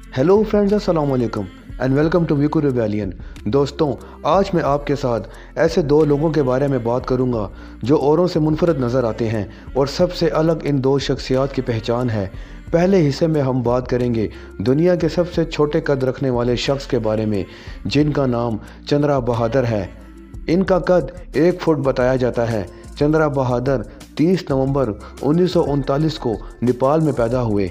Hello friends, अस्सलाम वालेकुम and welcome to वीकू rebellion. दोस्तों, आज मैं आपके साथ ऐसे दो लोगों के बारे में बात करूंगा जो औरों से मुनफरद नज़र आते हैं और सबसे अलग इन दो शख्सियात की पहचान है। पहले हिस्से में हम बात करेंगे दुनिया के सबसे छोटे कद रखने वाले शख्स के बारे में, जिनका नाम चंद्रा बहादुर है। इनका कद 1 फुट बताया जाता है। चंद्रा बहादुर 30 नवंबर 1939 को नेपाल में पैदा हुए।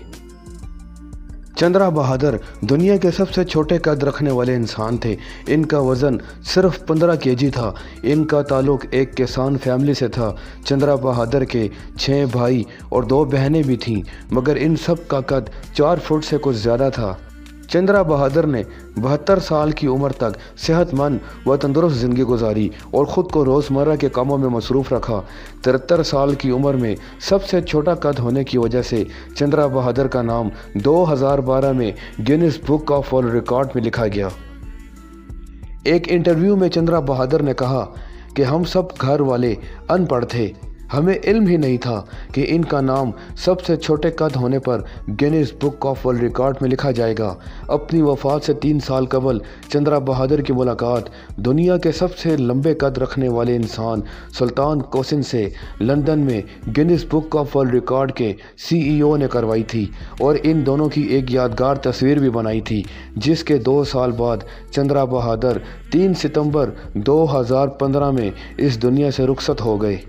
चंद्रा बहादुर दुनिया के सबसे छोटे कद रखने वाले इंसान थे। इनका वज़न सिर्फ 15 केजी था। इनका ताल्लुक़ एक किसान फैमिली से था। चंद्रा बहादुर के 6 भाई और 2 बहनें भी थीं, मगर इन सब का कद 4 फुट से कुछ ज़्यादा था। चंद्रा बहादुर ने 72 साल की उम्र तक सेहतमंद व तंदुरुस्त ज़िंदगी गुजारी और ख़ुद को रोज़मर्रा के कामों में मसरूफ़ रखा। 73 साल की उम्र में सबसे छोटा कद होने की वजह से चंद्रा बहादुर का नाम 2012 में Guinness book of world record में लिखा गया। एक इंटरव्यू में चंद्रा बहादुर ने कहा कि हम सब घर वाले अनपढ़ थे, हमें इल्म ही नहीं था कि इनका नाम सबसे छोटे कद होने पर Guinness book of world record में लिखा जाएगा। अपनी वफ़ात से 3 साल कबल चंद्रा बहादुर की मुलाकात दुनिया के सबसे लंबे कद रखने वाले इंसान सुल्तान कोसिन से लंदन में Guinness book of world record के CEO ने करवाई थी और इन दोनों की एक यादगार तस्वीर भी बनाई थी, जिसके 2 साल बाद चंद्रा बहादुर 3 सितंबर 2015 में इस दुनिया से रुखसत हो गए।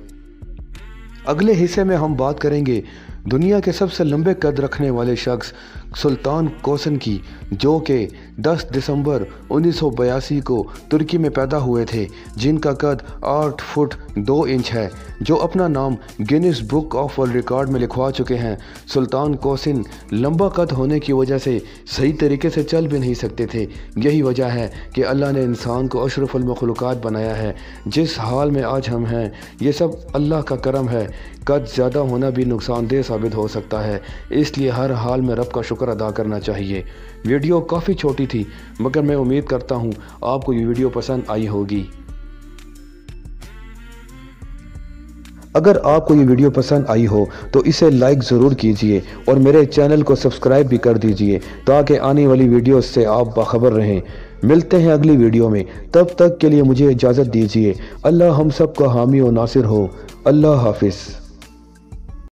अगले हिस्से में हम बात करेंगे दुनिया के सबसे लंबे कद रखने वाले शख्स सुल्तान कोसिन की, जो कि 10 दिसंबर 1982 को तुर्की में पैदा हुए थे, जिनका कद 8 फुट 2 इंच है, जो अपना नाम Guinness book of world record में लिखवा चुके हैं। सुल्तान कोसिन लंबा कद होने की वजह से सही तरीके से चल भी नहीं सकते थे। यही वजह है कि अल्लाह ने इंसान को अशरफुल मखलूक़ात बनाया है। जिस हाल में आज हम हैं, ये सब अल्लाह का करम है। कद ज़्यादा होना भी नुकसानदेह साबित हो सकता है, इसलिए हर हाल में रब का शुक्र अदा करना चाहिए। वीडियो काफ़ी छोटी थी, मगर मैं उम्मीद करता हूँ आपको ये वीडियो पसंद आई होगी। अगर आपको ये वीडियो पसंद आई हो तो इसे लाइक ज़रूर कीजिए और मेरे चैनल को सब्सक्राइब भी कर दीजिए, ताकि आने वाली वीडियो से आप बाखबर रहें। मिलते हैं अगली वीडियो में, तब तक के लिए मुझे इजाज़त दीजिए। अल्लाह हम सब का हामी और नासिर हो। अल्लाह हाफिज़।